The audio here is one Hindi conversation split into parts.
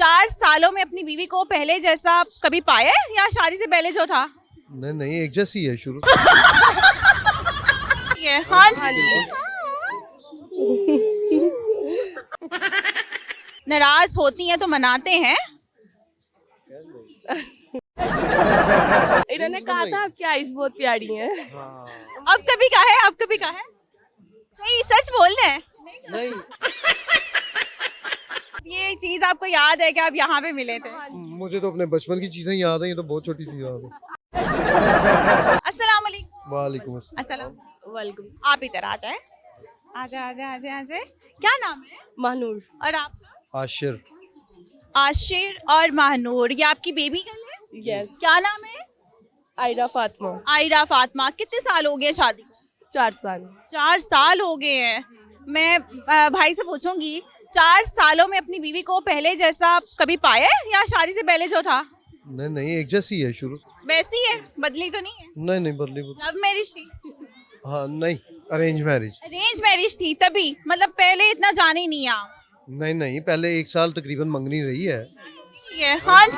4 सालों में अपनी बीवी को पहले जैसा कभी पाया है या शादी से पहले जो था? नहीं नहीं, एक जैसी है शुरू ये हाँ जी। नाराज होती हैं तो मनाते हैं। इन्होंने कहा था आपकी आईज बहुत प्यारी हैं। अब कभी कहा है? अब कभी कहा है? सही सच बोल रहे हैं। नहीं, ये चीज आपको याद है कि आप यहाँ पे मिले थे? मुझे तो अपने बचपन की चीजें याद है, ये तो बहुत छोटी चीज याद है। अस्सलाम वालेकुम। वालेकुम अस्सलाम। अस्सलाम। वेलकम। आप इधर आ जाए। आजा आजा आजा आजा। क्या नाम है? महानूर। और आपका? आशिर। आशिर और महानूर, ये आपकी बेबी गर्ल है? यस। क्या नाम है? आयरा फातिमा। आयरा फातिमा। कितने साल हो गए शादी को? 4 साल। 4 साल हो गए हैं। मैं भाई से पूछूंगी, 4 सालों में अपनी बीवी को पहले जैसा कभी पाया है या शादी से पहले जो था नहीं नहीं, एक जैसी है शुरू। वैसी है? बदली तो नहीं है? नहीं नहीं, बदली लव मैरिज थी? हाँ नहीं, अरेंज मैरिज। अरेंज मैरिज थी तभी, मतलब पहले इतना जाने ही नहीं आप? नहीं नहीं, पहले 1 साल तकरीबन मंगनी रही है। ये हाँ जी।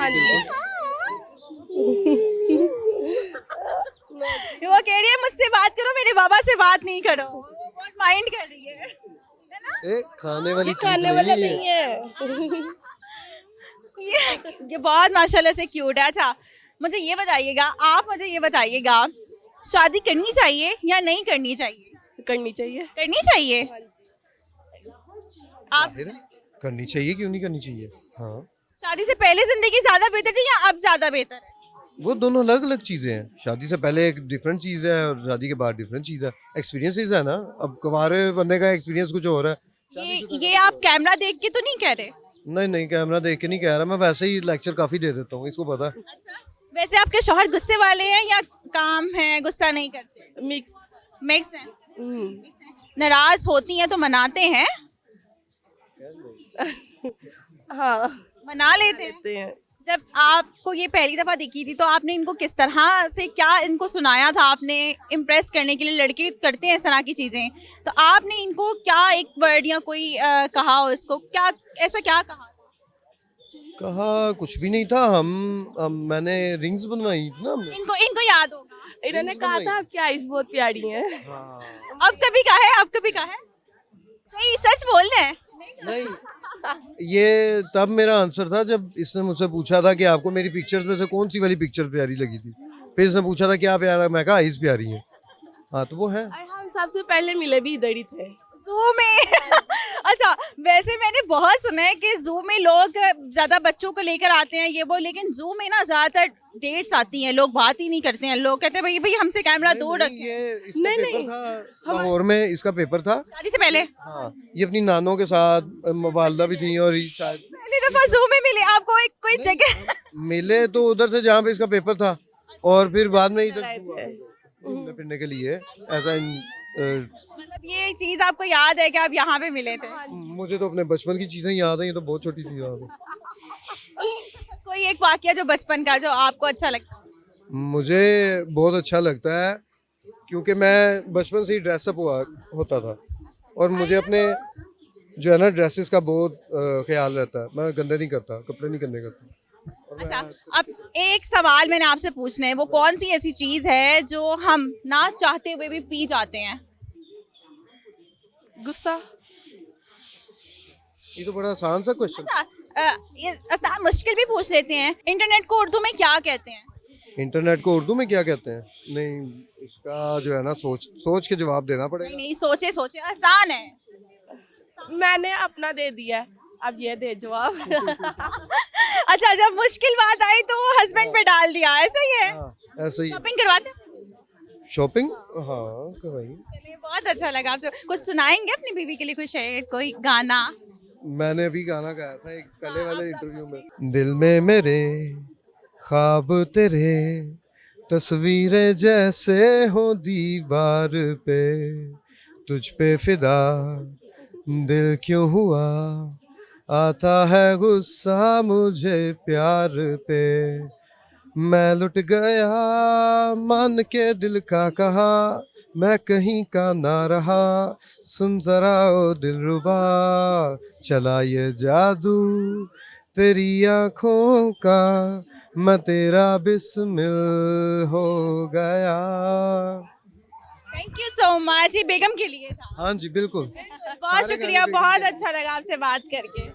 वो कह रही है मुझसे बात करो, मेरे बाबा से बात नहीं करो। वो बहुत माइंड कर रही है ना? खाने वाली चीज खाने वाला नहीं है। नहीं है। ये बहुत माशाल्लाह से क्यूट है। अच्छा मुझे ये बताइएगा, आप मुझे ये बताइएगा, शादी करनी चाहिए या नहीं करनी चाहिए? करनी चाहिए। करनी चाहिए। आप जाहिर है, करनी चाहिए, क्यों नहीं करनी चाहिए। हाँ, शादी से पहले जिंदगी ज्यादा बेहतर थी या अब ज्यादा बेहतर है? वो दोनों अलग अलग चीजें हैं। शादी से पहले एक डिफरेंट चीज है और शादी के बाद डिफरेंट चीज है। एक्सपीरियंसेस है ना, अब कुंवारे बंदे का एक्सपीरियंस कुछ और है। ये आप कैमरा देख के तो नहीं कह रहे? नहीं नहीं, कैमरा देख के नहीं कह रहा, मैं वैसे ही लेक्चर काफी दे देता हूँ, इसको पता है। अच्छा, वैसे आपके शौहर गुस्से वाले हैं या काम है, गुस्सा नहीं करते? मिक्स। मिक्स है। नाराज होती हैं तो मनाते हैं? हाँ, मना लेते हैं। देते हैं। जब आपको ये पहली दफा दिखी थी तो आपने इनको किस तरह से क्या इनको सुनाया था? आपने इम्प्रेस करने के लिए लड़के करते हैं इस तरह की चीजें, तो आपने इनको क्या एक वर्ड या कोई कहा हो, इसको क्या ऐसा क्या कहा? कहा कुछ भी नहीं था। मैंने रिंग्स बनवाई थी ना हमने। इनको इनको याद होगा। इन्होंने कहा था आपकी आईज बहुत प्यारी हैं। अब कभी कहा है? अब कभी कहा है? सही सच बोल रहे हैं। नहीं, ये तब मेरा आंसर था जब इसने मुझसे पूछा था कि आपको मेरी पिक्चर्स में से कौन सी वाली पिक्चर प्यारी लगी थी। फिर इसने पूछा था क्या प्यारा, मैं कहा आइज प्यारी है। हाँ तो वो है। और हम सबसे पहले मिले भी इधर ही थे। जू में अच्छा, वैसे मैंने बहुत सुना है कि जू में लोग ज्यादा बच्चों को लेकर आते हैं ये वो, लेकिन जू में ना ज्यादातर डेट्स आती हैं, लोग बात ही नहीं करते हैं। लोग कहते हैं भाई भाई हमसे कैमरा दूर नहीं, रखें। ये इसका नहीं, पेपर नहीं। था लाहौर में, इसका पेपर था। शादी से पहले हाँ, ये अपनी नानों के साथ, वालदा भी थी और ये शायद पहली दफा जू में मिले आपको एक कोई जगह? मिले तो उधर से जहाँ पे इसका पेपर था, और फिर बाद में इधर आए थे। घूमने फिरने के लिए ऐसा मतलब ये चीज आपको याद है कि आप यहाँ पे मिले थे? मुझे तो अपने बचपन की चीजें याद है, ये तो बहुत छोटी चीज याद है। कोई एक वाकया जो बचपन का जो आपको अच्छा लगता है? मुझे बहुत अच्छा लगता है क्योंकि मैं बचपन से ही ड्रेसअप होता था, और मुझे अपने जो है ना ड्रेसेस का बहुत ख्याल रहता है। मैं गंदे नहीं करता, कपड़े नहीं गंदे करता। अच्छा, अब एक सवाल मैंने आपसे पूछना है, वो कौन सी ऐसी चीज है जो हम ना चाहते हुए भी पी जाते हैं? गुस्सा। ये तो बड़ा आसान सा क्वेश्चन। अच्छा, ये आसान मुश्किल भी पूछ लेते हैं। इंटरनेट को उर्दू में क्या कहते हैं? इंटरनेट को उर्दू में क्या कहते हैं? नहीं, इसका जो है ना सोच के जवाब देना नहीं पड़ेगा। नहीं, सोचे सोचे, आसान है। मैंने अपना दे दिया है, अब ये दे जवाब। अच्छा, जब मुश्किल बात आई तो हस्बैंड पे डाल दिया, ऐसा ही है? हाँ, ऐसे ही। शॉपिंग करवाते हैं? शॉपिंग हाँ करवाई। चलिए, बहुत अच्छा लगा आपसे। कुछ सुनाएंगे अपनी बीवी के लिए कोई शेर, कोई गाना? मैंने अभी गाना गाया था एक पहले वाले इंटरव्यू में। दिल में मेरे ख्वाब तेरे, तस्वीरें जैसे हो दीवार पे, तुझ पे फिदा दिल क्यों हुआ, आता है गुस्सा मुझे प्यार पे, मैं लुट गया मान के दिल का कहा, मैं कहीं का ना रहा, सुन जरा ओ दिलरुबा, चला ये जादू तेरी आंखों का मैं तेरा बिस्मिल हो गया। Thank you so much. ये बेगम के लिए था। हाँ जी बिल्कुल। बहुत शुक्रिया, बहुत अच्छा लगा आपसे बात करके।